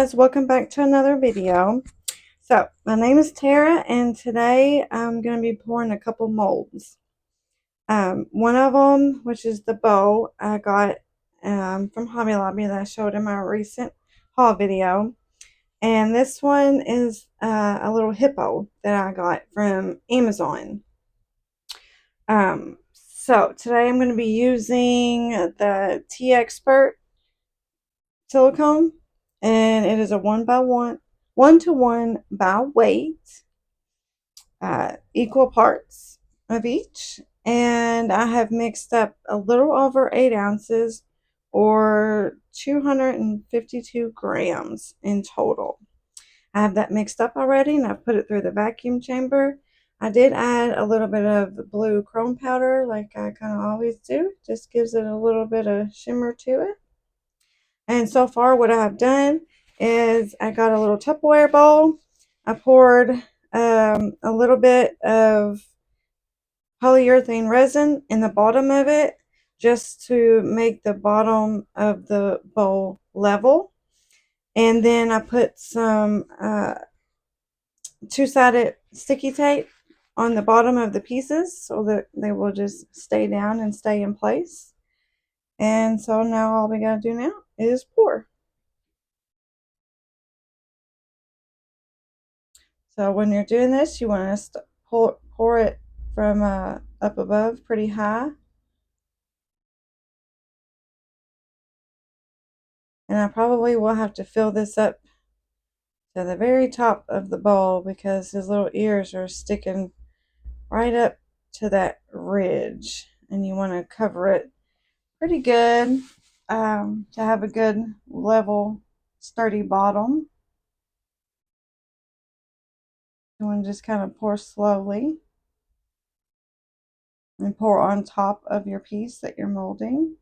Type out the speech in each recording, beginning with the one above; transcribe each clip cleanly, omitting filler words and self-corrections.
guys, welcome back to another video. So my name is Tara and today I'm going to be pouring a couple molds. One of them, which is the bow, I got from Hobby Lobby that I showed in my recent haul video. And this one is a little hippo that I got from Amazon. So today I'm going to be using the Teexpert silicone, and it is a 1 to 1 by weight, equal parts of each. And I have mixed up a little over 8 ounces or 252 grams in total. I have that mixed up already and I've put it through the vacuum chamber. I did add a little bit of blue chrome powder like I kind of always do. Just gives it a little bit of shimmer to it. And so far what I've done is I got a little Tupperware bowl. I poured a little bit of polyurethane resin in the bottom of it just to make the bottom of the bowl level. And then I put some two-sided sticky tape on the bottom of the pieces so that they will just stay down and stay in place. And so now all we gotta do now is pour. So when you're doing this, you want to pour it from up above pretty high. And I probably will have to fill this up to the very top of the bowl because his little ears are sticking right up to that ridge. And you want to cover it pretty good to have a good level, sturdy bottom. You want to just kind of pour slowly and pour on top of your piece that you're molding.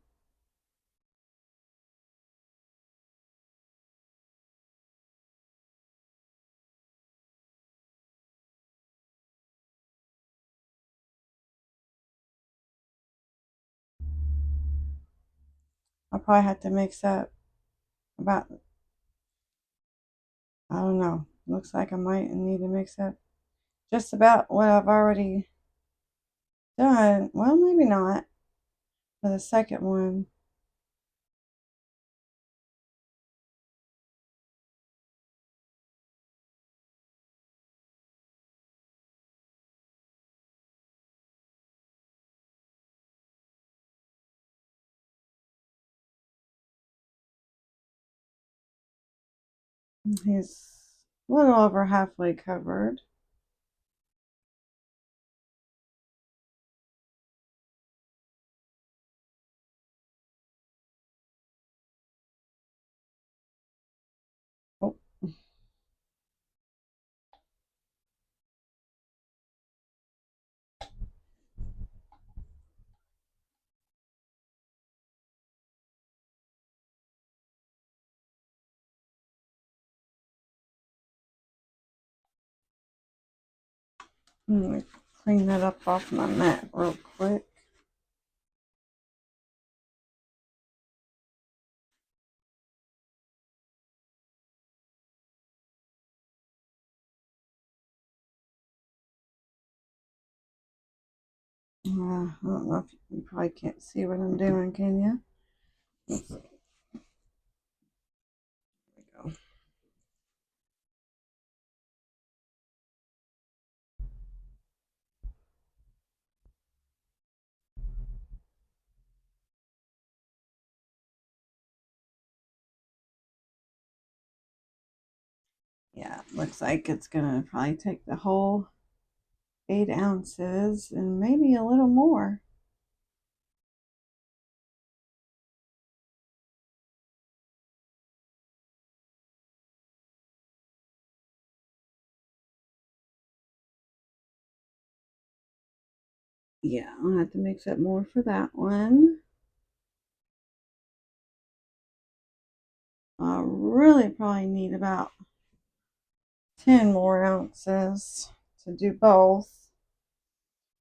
I'll probably have to mix up about, I don't know, looks like I might need to mix up just about what I've already done. Well, maybe not for the second one. He's a little over halfway covered. Oh. Let me clean that up off my mat real quick. I don't know if you probably can't see what I'm doing, can you? Let's see. There we go. Yeah, looks like it's gonna probably take the whole 8 ounces and maybe a little more. Yeah, I'll have to mix up more for that one. I really probably need about 10 more ounces to do both.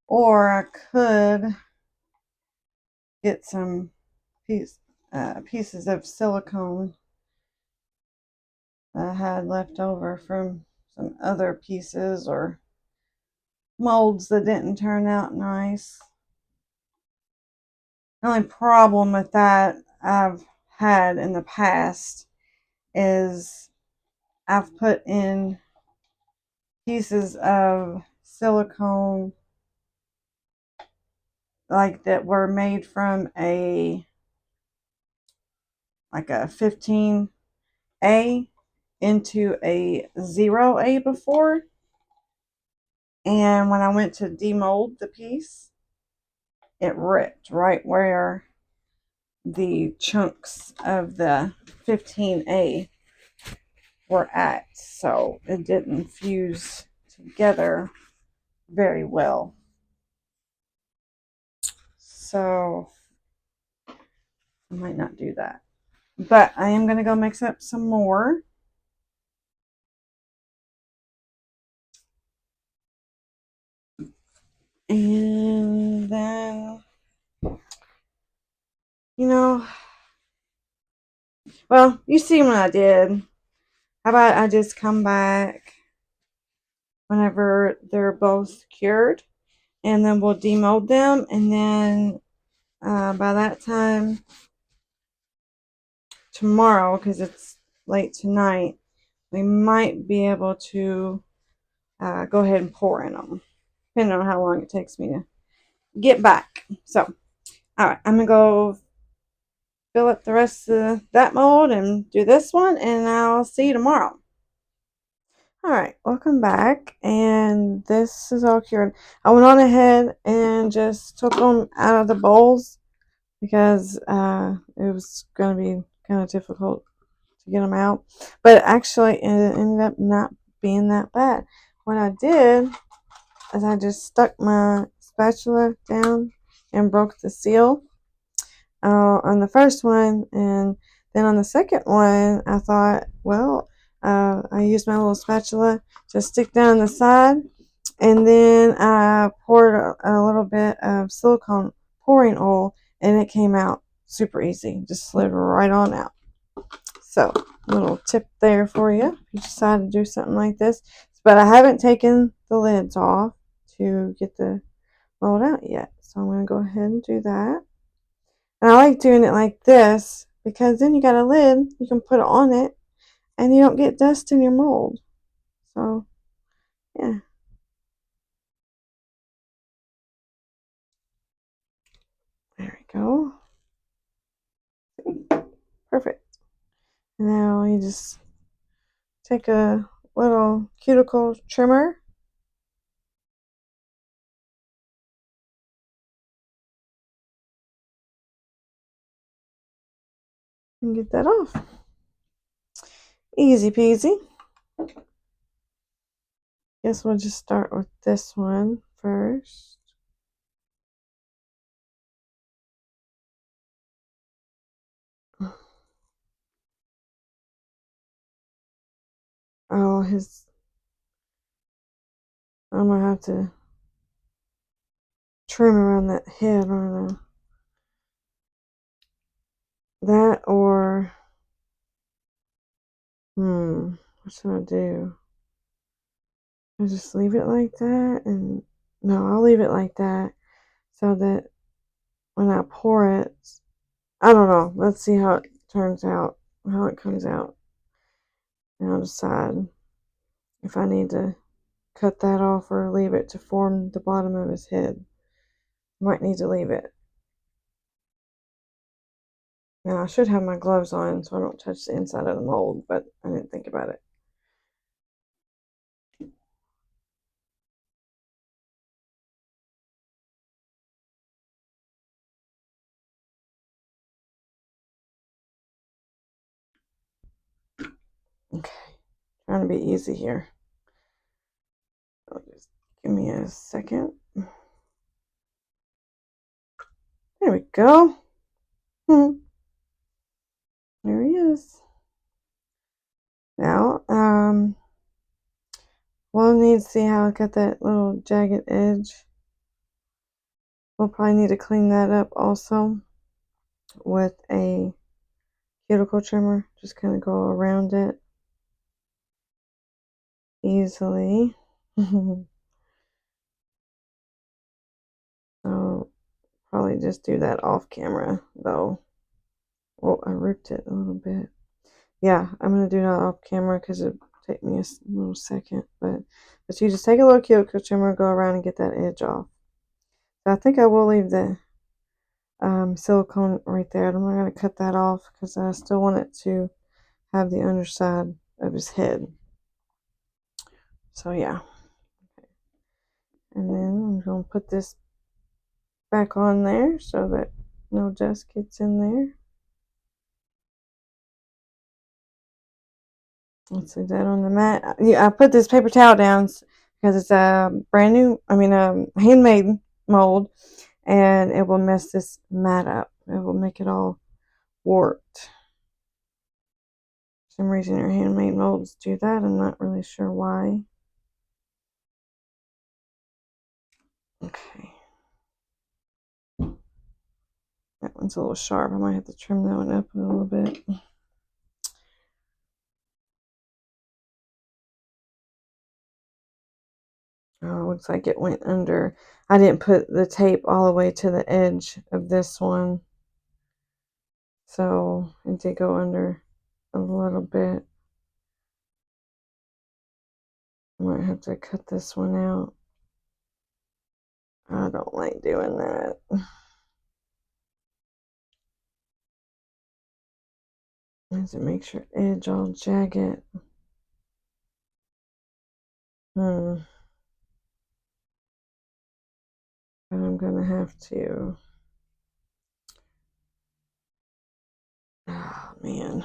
Or I could get some pieces of silicone that I had left over from some other pieces or molds that didn't turn out nice. The only problem with that I've had in the past is I've put in pieces of silicone like that were made from a 15A into a 0A before, and when I went to demold the piece, it ripped right where the chunks of the 15A were at, so it didn't fuse together very well. So I might not do that, but I am going to go mix up some more. And then, well, you see what I did. How about I just come back whenever they're both cured, and then we'll demold them, and then by that time tomorrow, because it's late tonight, we might be able to go ahead and pour in them, depending on how long it takes me to get back. So, all right, I'm gonna go fill up the rest of that mold and do this one, and I'll see you tomorrow. All right, welcome back, and this is all cured. I went on ahead and just took them out of the bowls because it was going to be kind of difficult to get them out, but actually it ended up not being that bad. What I did is I just stuck my spatula down and broke the seal on the first one, and then on the second one I thought, well, I used my little spatula to stick down the side, and then I poured a little bit of silicone pouring oil, and it came out super easy, just slid right on out. So, little tip there for you if you decide to do something like this. But I haven't taken the lids off to get the mold out yet, so I'm going to go ahead and do that. And I like doing it like this because then you got a lid, you can put it on it, and you don't get dust in your mold. So, yeah. There we go. Perfect. Now you just take a little cuticle trimmer and get that off. Easy peasy. Guess we'll just start with this one first. Oh, I'm gonna have to trim around that head, aren't I? That or, what should I do? I just leave it like that, and no, I'll leave it like that so that when I pour it, I don't know. Let's see how it turns out, how it comes out, and I'll decide if I need to cut that off or leave it to form the bottom of his head. Might need to leave it. Now I should have my gloves on so I don't touch the inside of the mold, but I didn't think about it. Okay, trying to be easy here. So just give me a second. There we go. There he is. Now, we'll need to see how I got that little jagged edge. We'll probably need to clean that up also with a cuticle trimmer. Just kind of go around it. easily. So probably just do that off camera though. Oh, I ripped it a little bit. Yeah, I'm gonna do that off camera because it take me a little second. But you just take a little cuticle trimmer, go around and get that edge off. So I think I will leave the silicone right there. I'm not gonna cut that off because I still want it to have the underside of his head. So yeah, and then I'm gonna put this back on there so that no dust gets in there. Let's leave that on the mat. Yeah, I put this paper towel down because it's a brand new, handmade mold, and it will mess this mat up. It will make it all warped. For some reason your handmade molds do that. I'm not really sure why. Okay. That one's a little sharp. I might have to trim that one up a little bit. Oh, looks like it went under. I didn't put the tape all the way to the edge of this one. So it did go under a little bit. I might have to cut this one out. I don't like doing that. As it makes your edge all jagged. But I'm gonna have to. Oh man.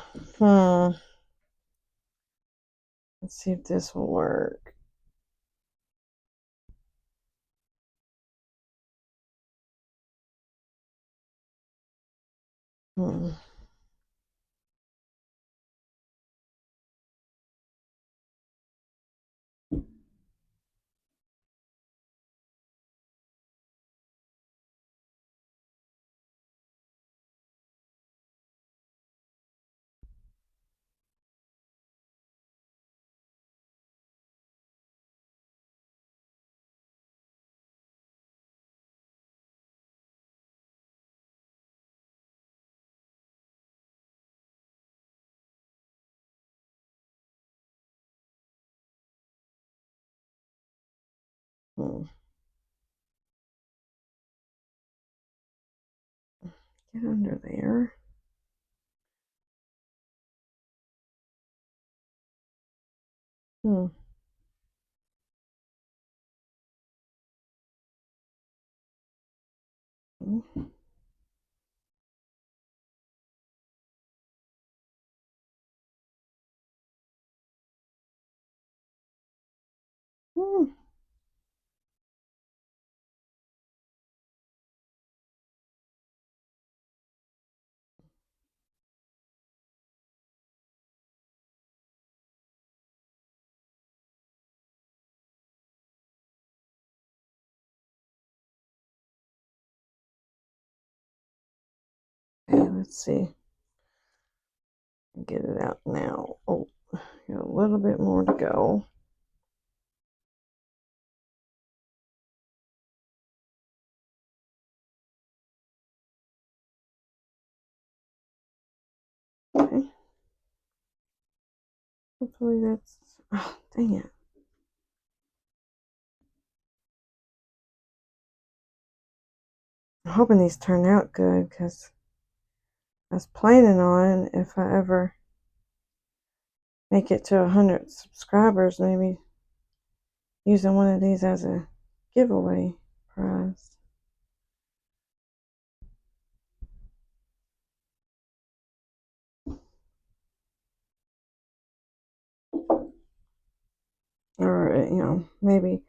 Let's see if this will work. Hmm. Hmm. Get under there. Hmm. Hmm. Okay, let's see. Get it out now. Oh, got a little bit more to go. Okay. Hopefully that's. Oh, dang it. I'm hoping these turn out good because I was planning on, if I ever make it to 100 subscribers, maybe using one of these as a giveaway prize. Or, maybe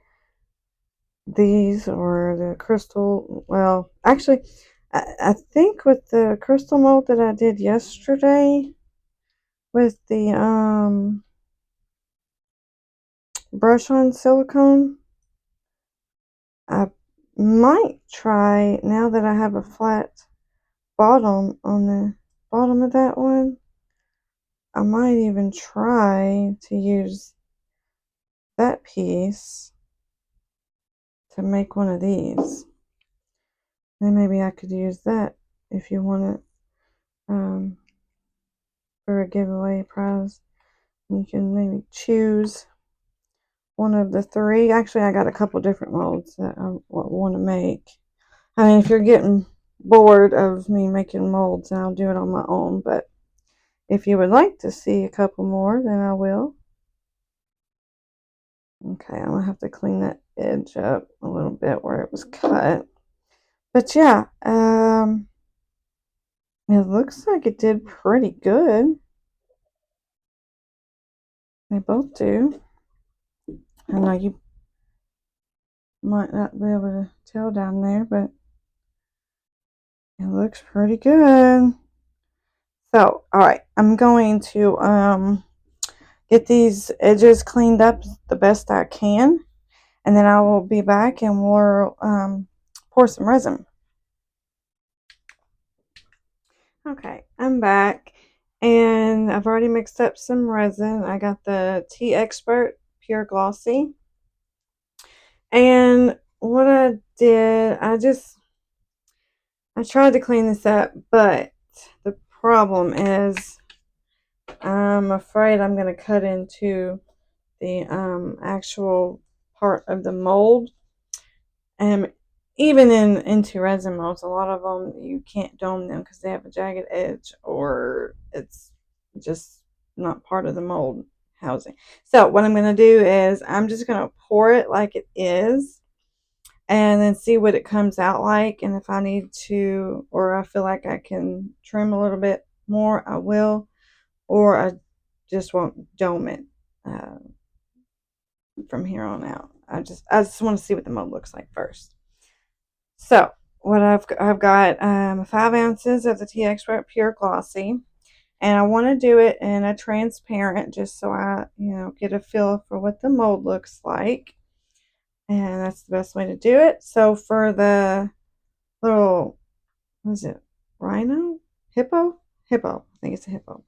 these or the crystal. Well, actually, I think with the crystal mold that I did yesterday with the brush on silicone, I might try, now that I have a flat bottom on the bottom of that one, I might even try to use that piece to make one of these. Then maybe I could use that if you want it for a giveaway prize. You can maybe choose one of the three. Actually, I got a couple different molds that I want to make. I mean, if you're getting bored of me making molds, I'll do it on my own. But if you would like to see a couple more, then I will. Okay, I'm going to have to clean that edge up a little bit where it was cut. But yeah, it looks like it did pretty good. They both do. I know you might not be able to tell down there, but it looks pretty good. So, all right, I'm going to get these edges cleaned up the best I can, and then I will be back and we'll pour some resin. Okay, I'm back, and I've already mixed up some resin. I got the Teexpert Pure Glossy, and what I did, I tried to clean this up, but the problem is I'm afraid I'm going to cut into the actual part of the mold. And even into resin molds, a lot of them you can't dome them because they have a jagged edge or it's just not part of the mold housing. So what I'm going to do is I'm just going to pour it like it is and then see what it comes out like. And if I need to, or I feel like I can trim a little bit more, I will, or I just won't dome it from here on out. I just want to see what the mold looks like first. So what I've got 5 ounces of the Teexpert Pure Glossy, and I want to do it in a transparent just so I get a feel for what the mold looks like, and that's the best way to do it. So for the little, what is it, rhino, hippo, I think it's a hippo.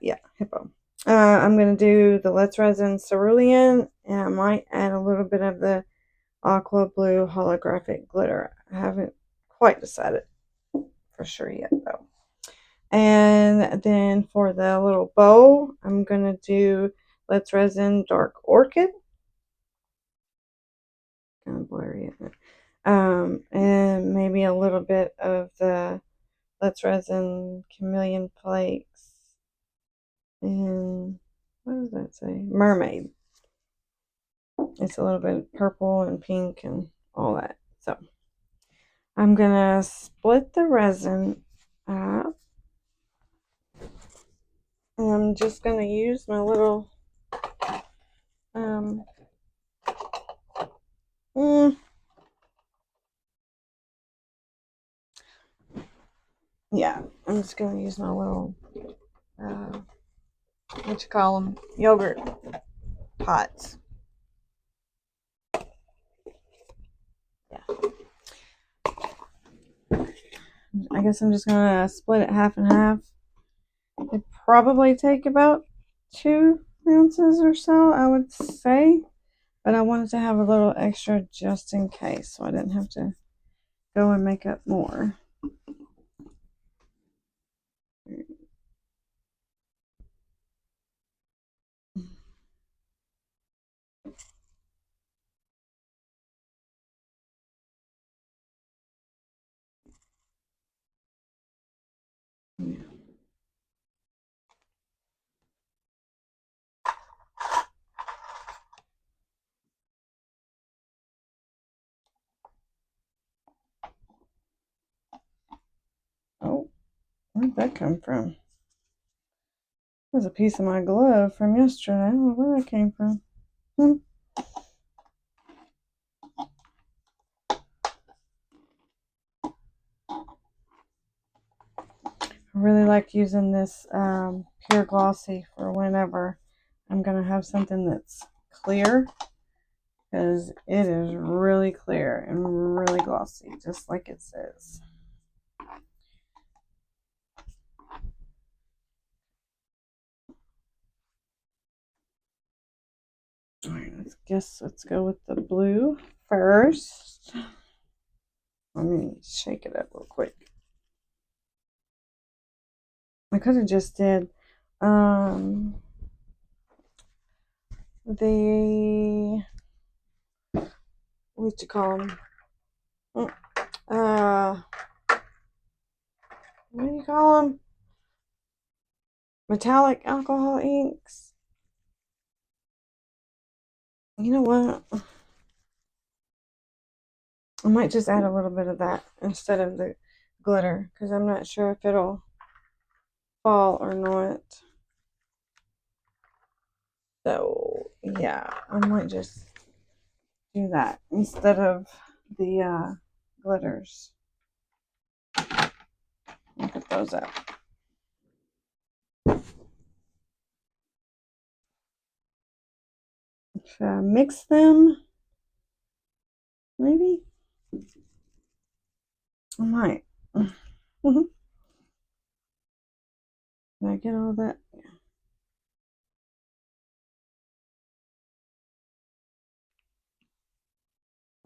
Yeah, hippo. I'm going to do the Let's Resin Cerulean, and I might add a little bit of the aqua blue holographic glitter. I haven't quite decided for sure yet though. And then for the little bow, I'm going to do Let's Resin Dark Orchid. Kind of blurry, isn't it? And maybe a little bit of the Let's Resin Chameleon Flakes. And what does that say? Mermaid. It's a little bit purple and pink and all that. So I'm going to split the resin up. And I'm just going to use my little yeah, I'm just going to use my little what you call them, yogurt pots. Yeah. I guess I'm just going to split it half and half. It probably take about 2 ounces or so, I would say. But I wanted to have a little extra just in case, so I didn't have to go and make up more. Yeah. Oh, where'd that come from? It was a piece of my glove from yesterday. I don't know where that came from. I really like using this Pure Glossy for whenever I'm going to have something that's clear, because it is really clear and really glossy, just like it says. All right, let's go with the blue first. Let me shake it up real quick. I could have just did the, what you call them? What do you call them? Metallic alcohol inks. You know what? I might just add a little bit of that instead of the glitter because I'm not sure if it'll fall or not. So yeah, I might just do that instead of the glitters. I'll put those up. Should I mix them? Maybe? I might. Did I get all that?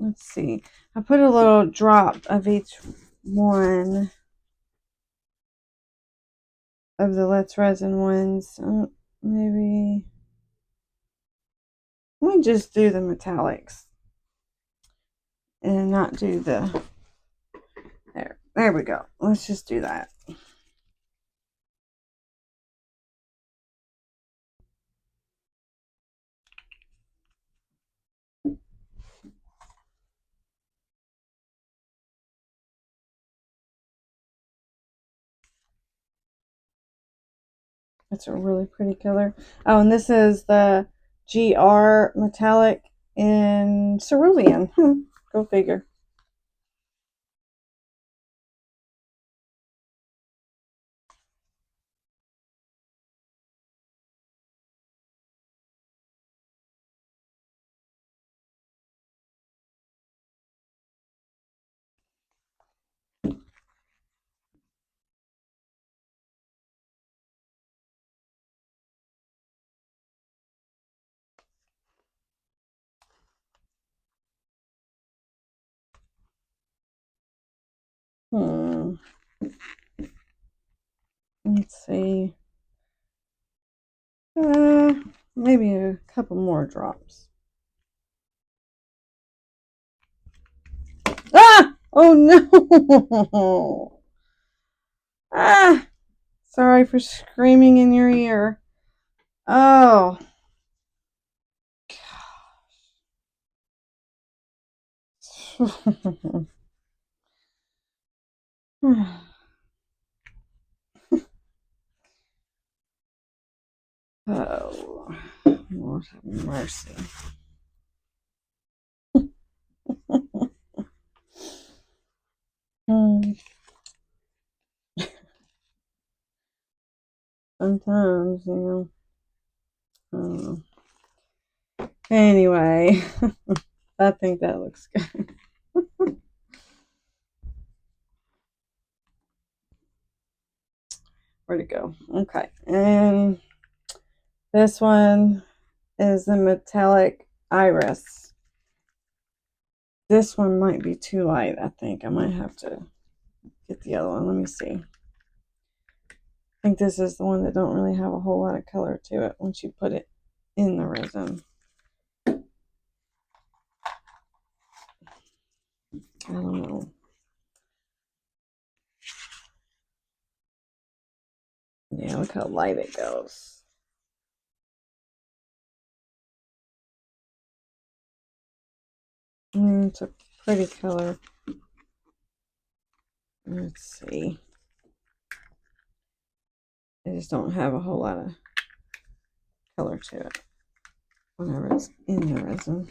Let's see. I put a little drop of each one of the Let's Resin ones. Maybe. Let me just do the metallics and not do the. There we go. Let's just do that. That's a really pretty color. Oh, and this is the GR metallic in cerulean. Go figure. Let's see. Maybe a couple more drops. Ah! Oh no! Ah! Sorry for screaming in your ear. Oh. Oh, Lord have mercy. Sometimes, you know. Anyway, I think that looks good. Where'd it go? Okay, and this one is the metallic iris. This one might be too light, I think. I might have to get the other one. Let me see. I think this is the one that don't really have a whole lot of color to it once you put it in the resin. I don't know. Yeah, look how light it goes. It's a pretty color. Let's see. I just don't have a whole lot of color to it whenever it's in the resin.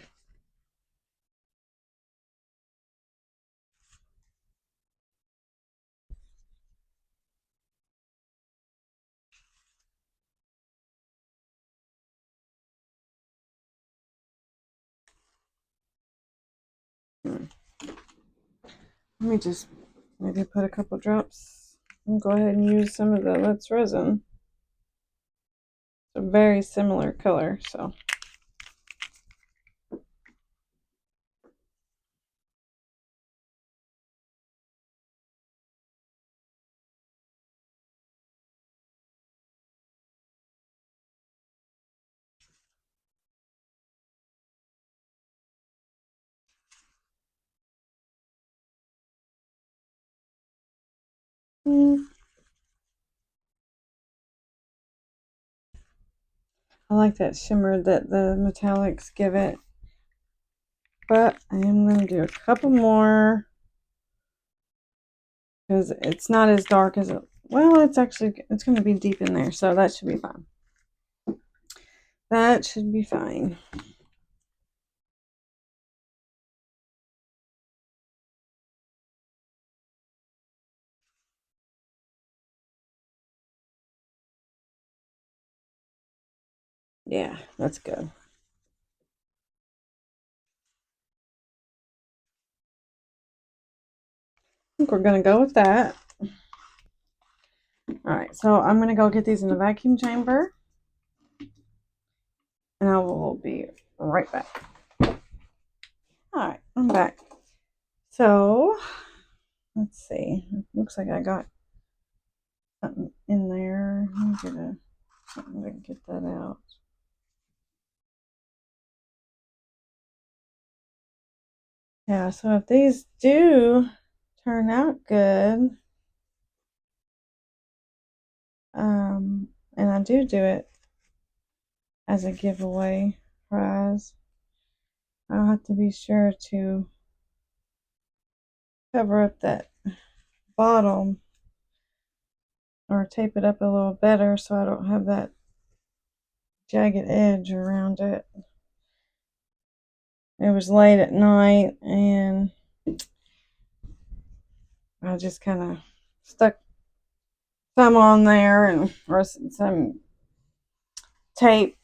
Let me just maybe put a couple drops and go ahead and use some of the Let's Resin. It's a very similar color, so I like that shimmer that the metallics give it. But I am going to do a couple more because it's not as dark as it. Well, it's going to be deep in there, so that should be fine. That should be fine. Yeah, that's good. I think we're going to go with that. All right, so I'm going to go get these in the vacuum chamber, and I will be right back. All right, I'm back. So, let's see. It looks like I got something in there. Let me get something to get that out. Yeah, so if these do turn out good, and I do it as a giveaway prize, I'll have to be sure to cover up that bottom or tape it up a little better so I don't have that jagged edge around it. It was late at night and I just kind of stuck some on there and or some tape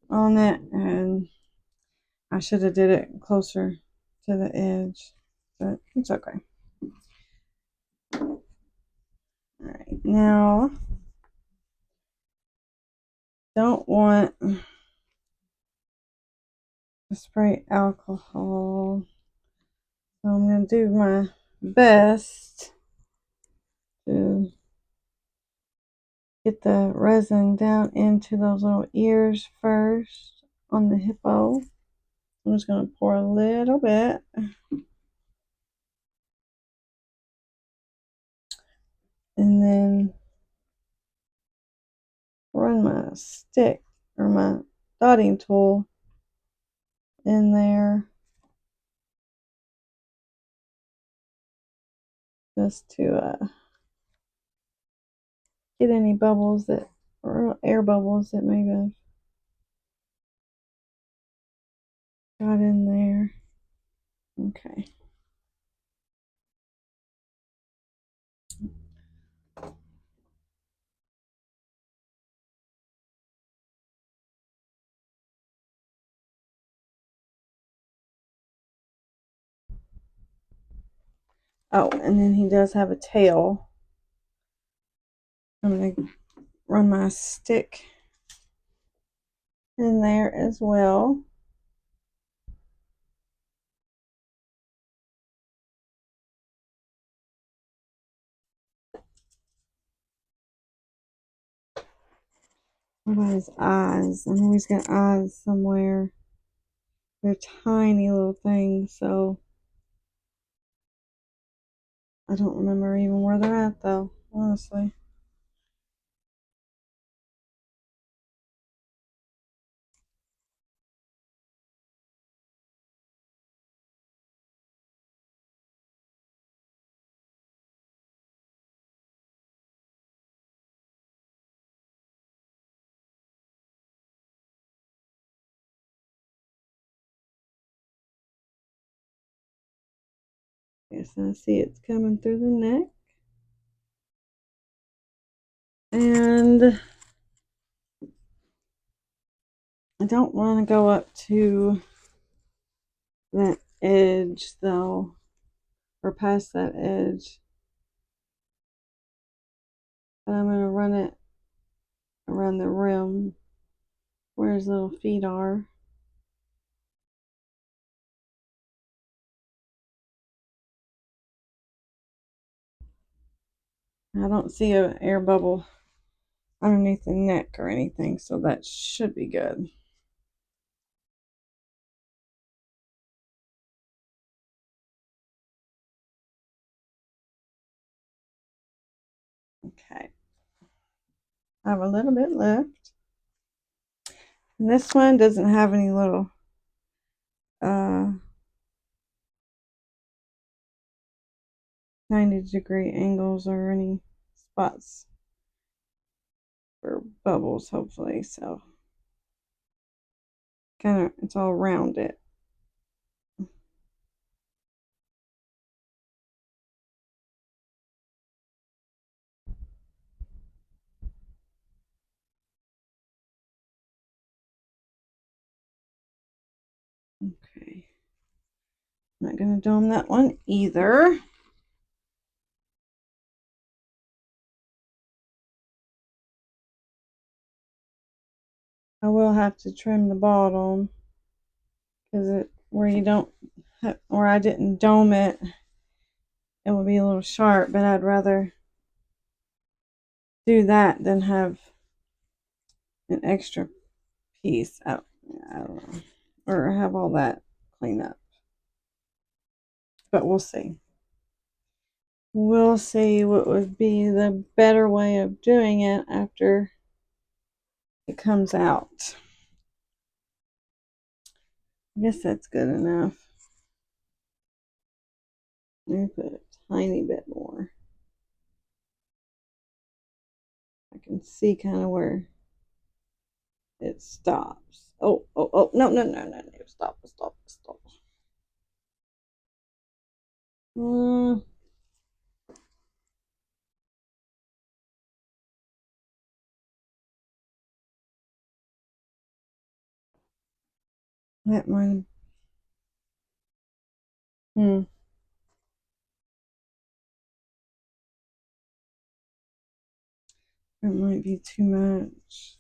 on it, and I should have did it closer to the edge, but it's okay. All right, now don't want to spray alcohol, so I'm going to do my best to get the resin down into those little ears first on the hippo. I'm just going to pour a little bit. And then run my stick or my dotting tool in there just to get any bubbles that, or air bubbles that maybe I've got in there. Okay. Oh, and then he does have a tail. I'm going to run my stick in there as well. What about his eyes? I know he's got eyes somewhere. They're tiny little things, so I don't remember even where they're at though, honestly. Yes, I see it's coming through the neck. And I don't want to go up to that edge though, or past that edge. But I'm going to run it around the rim where his little feet are. I don't see an air bubble underneath the neck or anything, so that should be good. Okay. I have a little bit left. And this one doesn't have any little 90-degree angles or any spots for bubbles, hopefully. So kind of, it's all rounded. Okay. I'm not going to dome that one either. I will have to trim the bottom because it where you don't where I didn't dome it, it will be a little sharp, but I'd rather do that than have an extra piece. I don't know, or have all that clean up. But we'll see. We'll see what would be the better way of doing it after it comes out. I guess that's good enough. Maybe put a tiny bit more. I can see kind of where it stops. Oh, oh, oh, no, no, no, no, no. Stop, stop, stop. Mm, that might, hmm, that might be too much.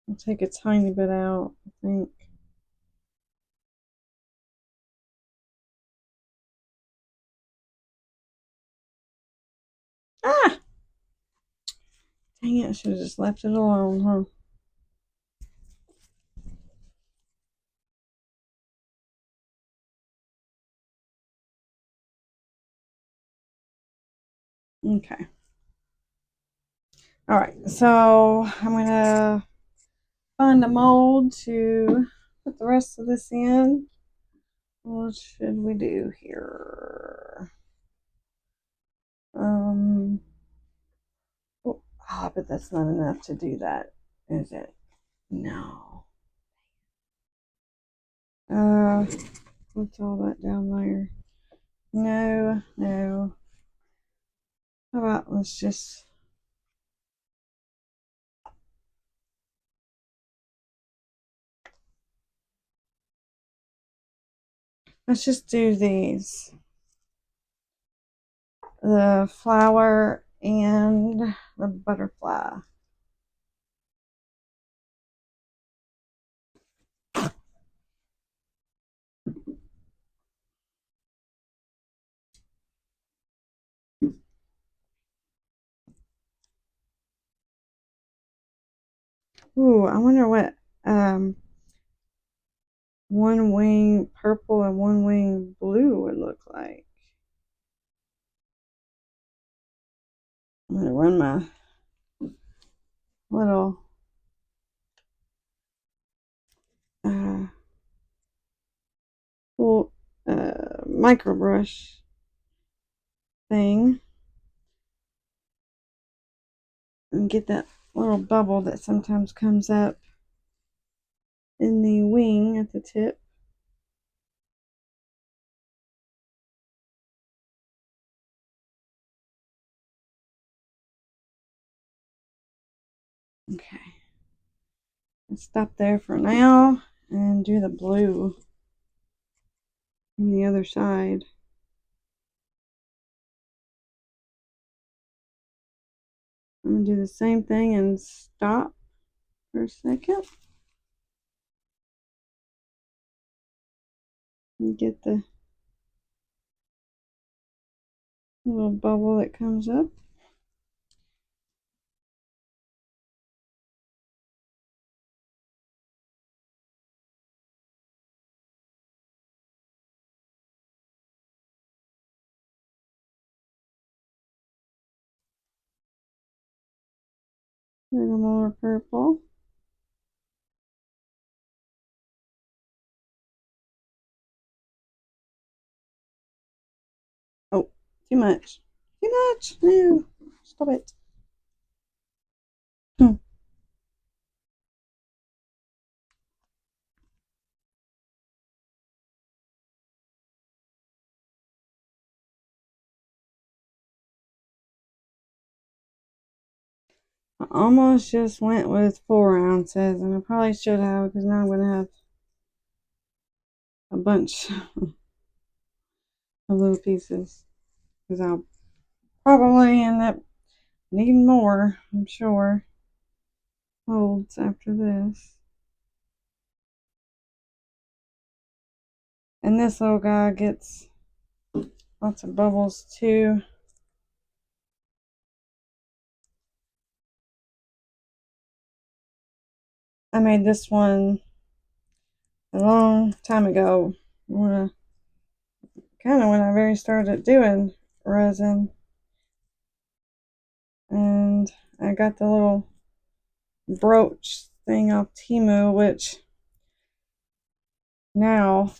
I'll take a tiny bit out, I think. Ah! Dang it, I should have just left it alone, huh? Okay. All right, so I'm gonna find a mold to put the rest of this in. What should we do here? Oh, but that's not enough to do that, is it? No. What's all that down there? No, no. How about let's just do these. The flower and the butterfly. Ooh, I wonder what one wing purple and one wing blue would look like. I'm gonna run my little uh, little micro brush thing and get that little bubble that sometimes comes up in the wing at the tip. Okay, let's stop there for now and do the blue on the other side. I'm gonna do the same thing and stop for a second and get the little bubble that comes up. A little more purple. Oh, too much. Too much. No. Stop it. Hmm. I almost just went with 4 ounces, and I probably should have because now I'm going to have a bunch of little pieces. Because I'll probably end up needing more, I'm sure, molds after this. And this little guy gets lots of bubbles too. I made this one a long time ago, when when I very started doing resin, and I got the little brooch thing off Temu, which now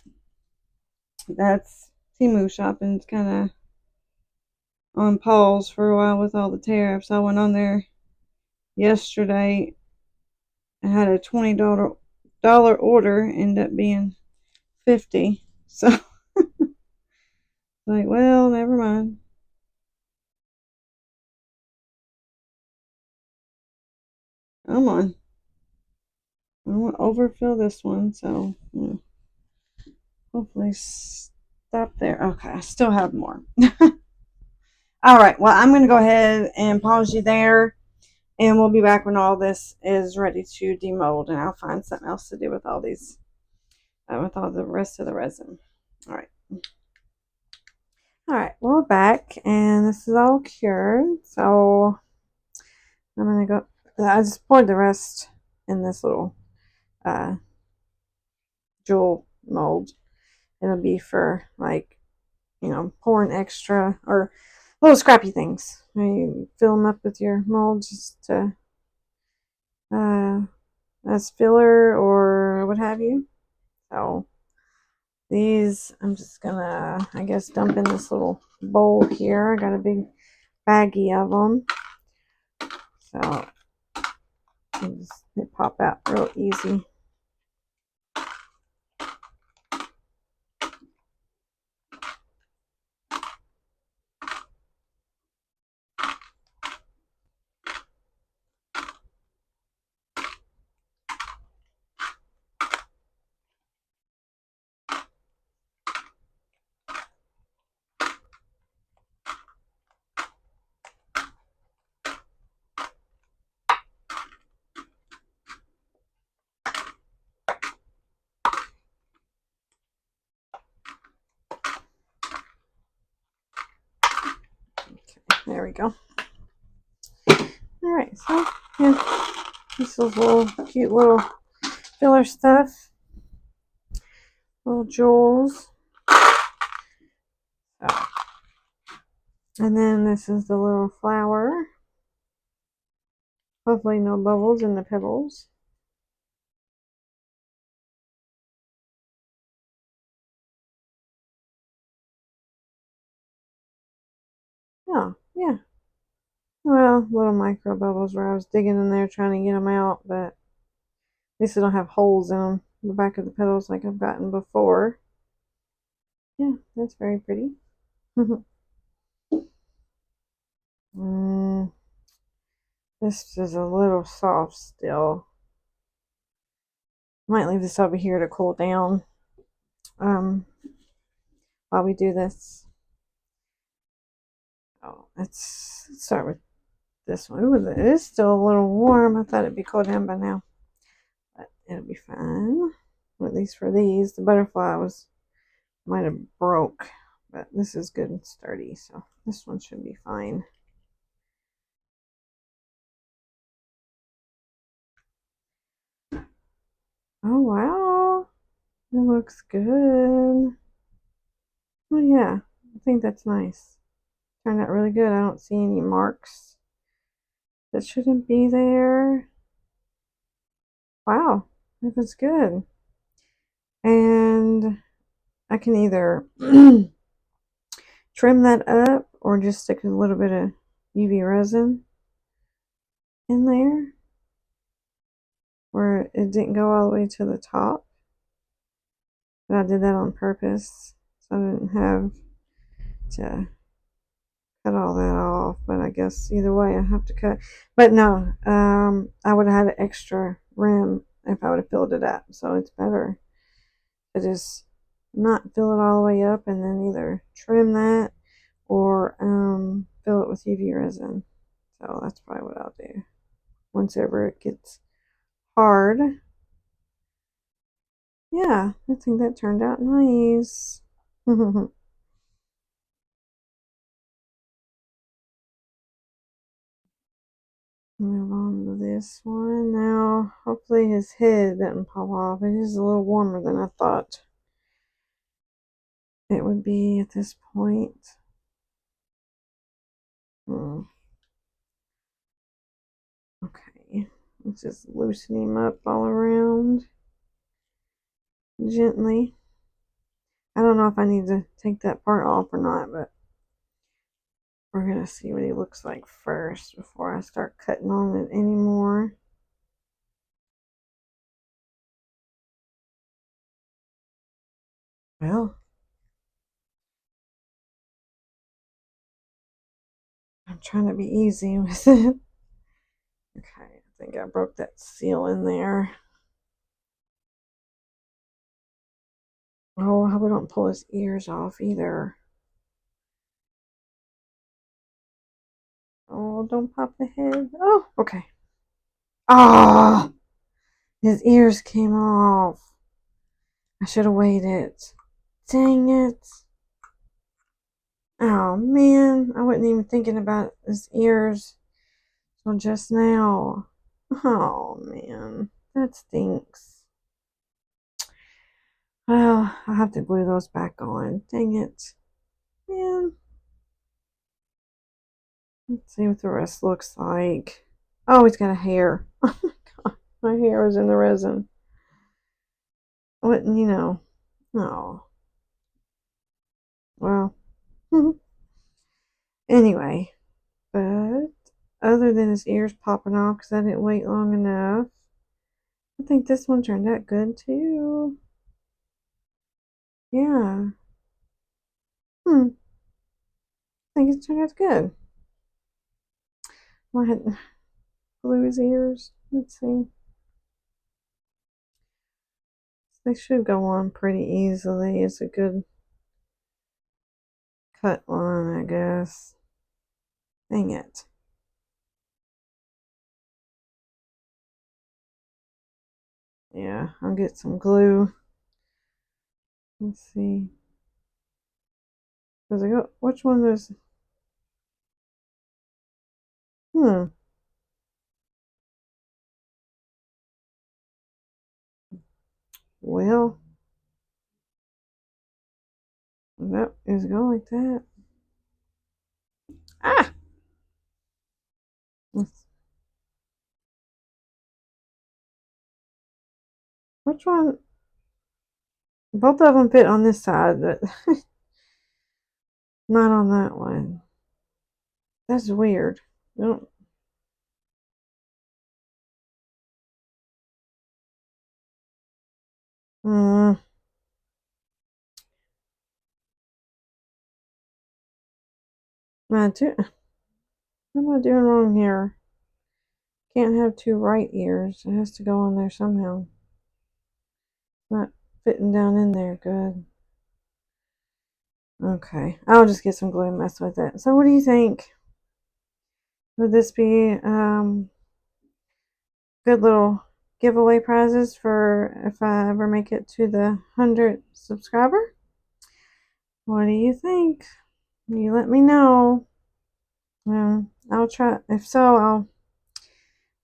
that's Temu shopping's kind of on pause for a while with all the tariffs. I went on there yesterday. I had a $20 order, end up being 50. So like, well, never mind. Come on. I don't want to overfill this one, so hopefully stop there. Okay, I still have more. All right, well, I'm going to go ahead and pause you there, and we'll be back when all this is ready to demold, and I'll find something else to do with all these, with all the rest of the resin. All right. All right, well, we're back, and this is all cured, so I'm going to go, I just poured the rest in this little jewel mold. It'll be for, like, pouring extra or little scrappy things. You fill them up with your mold just to as filler or what have you. So these I'm just gonna, I guess, dump in this little bowl here. I got a big baggie of them, so they pop out real easy. There we go. Alright, so yeah, this is little cute little filler stuff. Little jewels. Oh. And then this is the little flower. Hopefully no bubbles in the petals. Oh, yeah. Well, little micro bubbles where I was digging in there trying to get them out, but at least they don't have holes in them, the back of the petals like I've gotten before. Yeah, that's very pretty. This is a little soft still. Might leave this over here to cool down while we do this. Oh, let's start with this one. Ooh, it is still a little warm. I thought it'd be cooled down by now, but it'll be fine. At least for these, the butterfly might have broke, but this is good and sturdy, so this one should be fine. Oh wow, it looks good. Oh yeah, I think that's nice. Turned out really good. I don't see any marks that shouldn't be there. Wow, that was good. And I can either trim that up or just stick a little bit of UV resin in there where it didn't go all the way to the top. But I did that on purpose so I didn't have to cut all that off. But I guess either way I have to cut. But no, I would have had an extra rim if I would have filled it up. So it's better to just not fill it all the way up and then either trim that or fill it with UV resin. So that's probably what I'll do once ever it gets hard. Yeah, I think that turned out nice. Move on to this one now. Hopefully his head doesn't pop off. It is a little warmer than I thought it would be at this point. Okay, let's just loosen him up all around gently. I don't know if I need to take that part off or not, but we're going to see what he looks like first before I start cutting on it anymore. Well, I'm trying to be easy with it. Okay, I think I broke that seal in there. Oh, I hope we don't pull his ears off either. Oh, don't pop the head. Oh, okay. Ah, oh, his ears came off. I should have waited. Dang it. Oh, man. I wasn't even thinking about his ears until just now. Oh, man. That stinks. Well, I'll have to glue those back on. Dang it. Man. Let's see what the rest looks like. Oh, he's got a hair. Oh my god. My hair is in the resin. What, you know. Oh. Well. Anyway. But other than his ears popping off because I didn't wait long enough, I think this one turned out good too. Yeah. I think it turned out good. I had to glue his ears. Let's see. They should go on pretty easily. It's a good cut line, I guess. Dang it. Yeah, I'll get some glue. Let's see. Does it go? Which one is? Hmm. Well, that is going like that. Ah! Which one? Both of them fit on this side, but not on that one. That's weird. Don't. Uh, man, what am I doing wrong here? Can't have two right ears. It has to go on there somehow. It's not fitting down in there good. Okay, I'll just get some glue and mess with it. So what do you think? Would this be good little giveaway prizes for if I ever make it to the 100 subscriber? What do you think? You let me know. I'll try. If so, I'll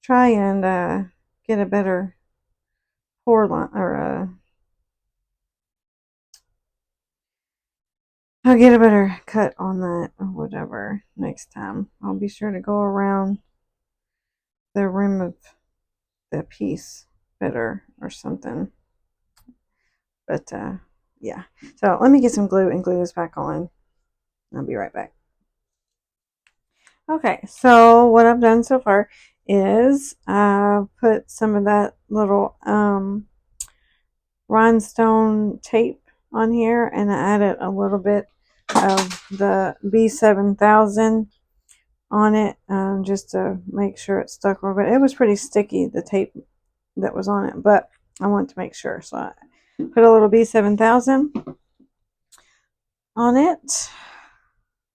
try and get a better pour line or I'll get a better cut on that or whatever next time. I'll be sure to go around the rim of the piece better or something. But yeah. So let me get some glue and glue this back on. I'll be right back. Okay, so what I've done so far is put some of that little rhinestone tape on here, and I added a little bit of the B7000 on it, just to make sure it stuck a little bit. It was pretty sticky, the tape that was on it, but I wanted to make sure, so I put a little B7000 on it.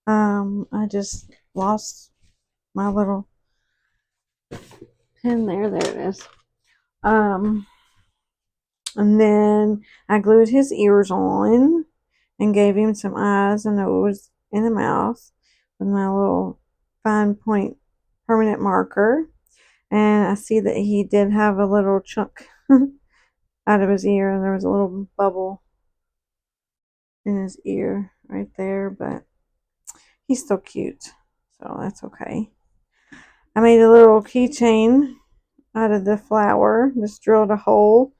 I just lost my little pin there. There it is. And then I glued his ears on and gave him some eyes, a nose, and a mouth with my little fine point permanent marker. And I see that he did have a little chunk out of his ear, and there was a little bubble in his ear right there, but he's still cute, so that's okay. I made a little keychain out of the flower, just drilled a hole,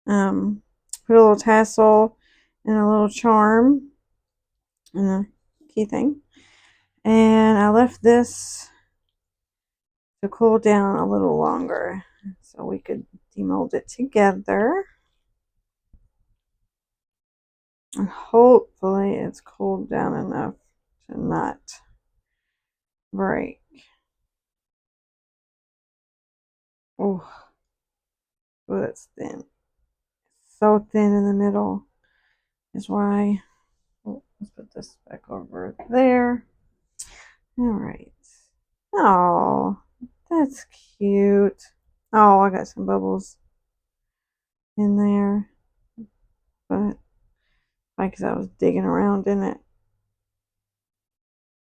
put a little tassel and a little charm and a key thing, and I left this to cool down a little longer so we could demold it together, and hopefully it's cooled down enough to not break. Oh, it's thin, so thin in the middle is why. Oh, let's put this back over there. All right. Oh, that's cute. Oh, I got some bubbles in there, but because I was digging around in it.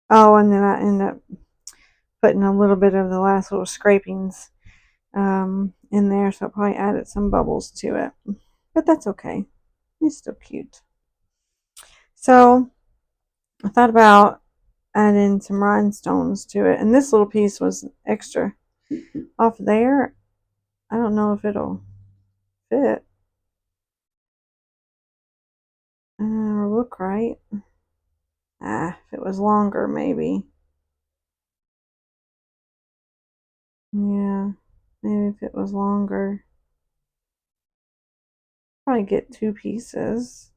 Oh, and then I ended up putting a little bit of the last little scrapings in there, so I probably added some bubbles to it, but that's okay. It's still cute. So I thought about adding some rhinestones to it, and this little piece was extra off there. I don't know if it'll fit or look right. If it was longer, maybe. Yeah, maybe if it was longer. Probably get 2 pieces.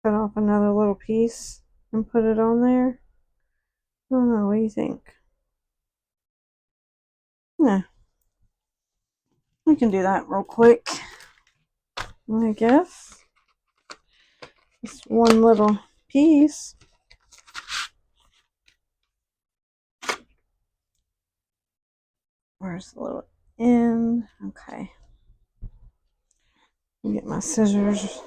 Cut off another little piece and put it on there. I don't know, what do you think? Yeah, we can do that real quick, I guess. Just one little piece. Where's the little end? Okay. Get my scissors.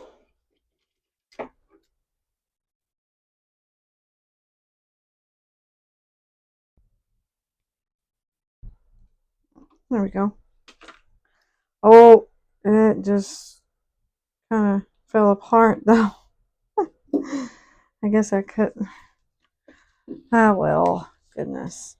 There we go. Oh, it just kind of fell apart though. I guess I cut. Ah, well, goodness.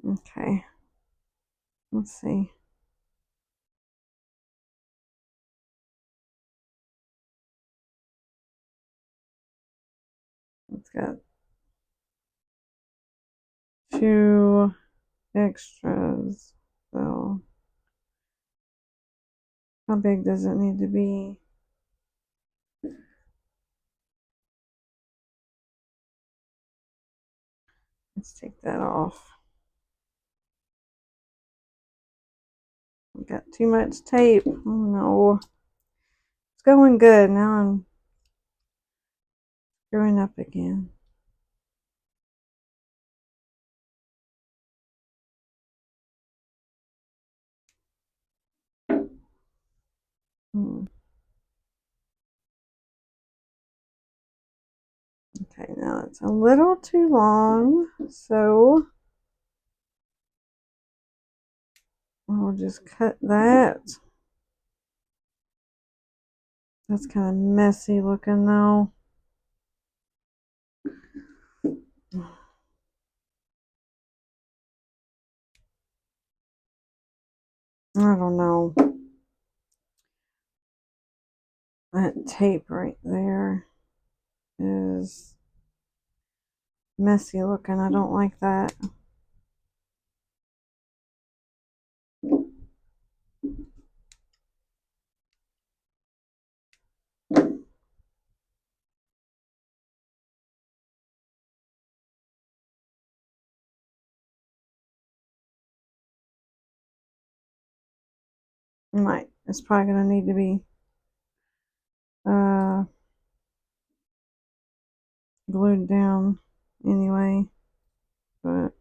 Okay. Let's see. It's got 2 extras. So, how big does it need to be? Let's take that off. I've got too much tape. Oh no. It's going good. Now I'm screwing up again. Okay, now it's a little too long, so I'll just cut that That's kind of messy looking though. I don't know. That tape right there is messy looking. I don't like that. It's probably going to need to be uh, glued down anyway. But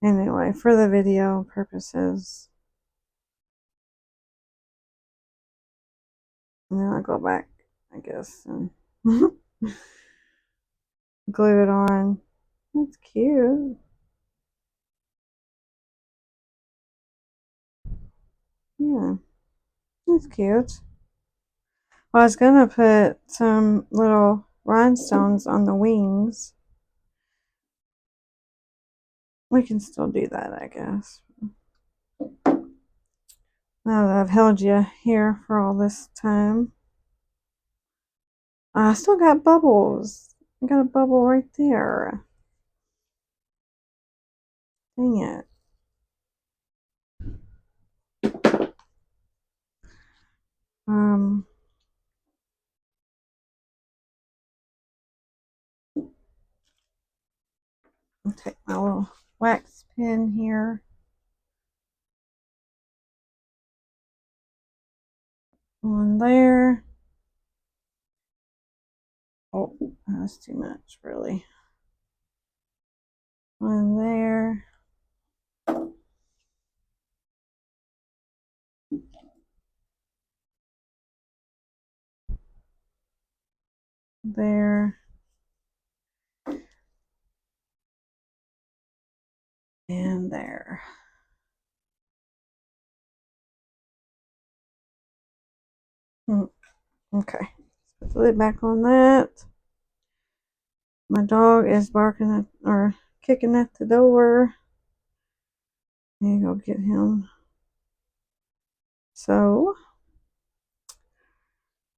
anyway, for the video purposes, and then I'll go back, I guess, and glue it on. That's cute. Yeah, that's cute. Well, I was gonna put some little rhinestones on the wings. We can still do that, I guess. Now that I've held you here for all this time. I still got bubbles. I got a bubble right there. Dang it. I'll take my little wax pen here. On there. Oh, that's too much, really. One there. There. And there. Okay. Put the lid back on that. My dog is barking at, or kicking at the door. Need to go get him. So,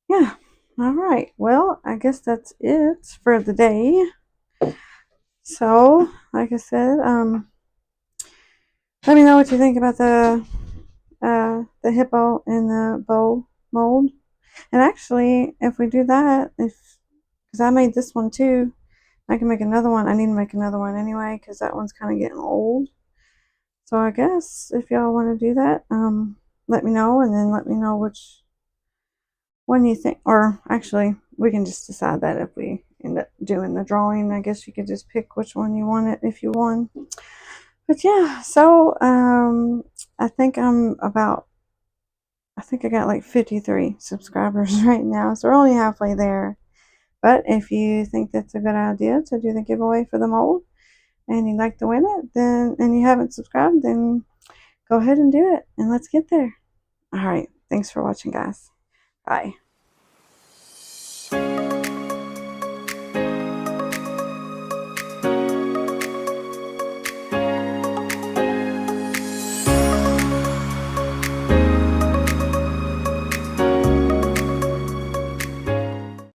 yeah. All right. Well, I guess that's it for the day. So, like I said, let me know what you think about the hippo and the bow mold. And actually, if we do that, because I made this one too, I can make another one. I need to make another one anyway because that one's kind of getting old. So I guess if y'all want to do that, let me know, and then let me know which one you think. Or actually, we can just decide that if we end up doing the drawing. I guess you could just pick which one you want it if you won. But yeah, so I think I got like 53 subscribers right now, so we're only halfway there. But if you think that's a good idea to do the giveaway for the mold and you'd like to win it, then and you haven't subscribed, then go ahead and do it and let's get there. All right, thanks for watching, guys. Bye.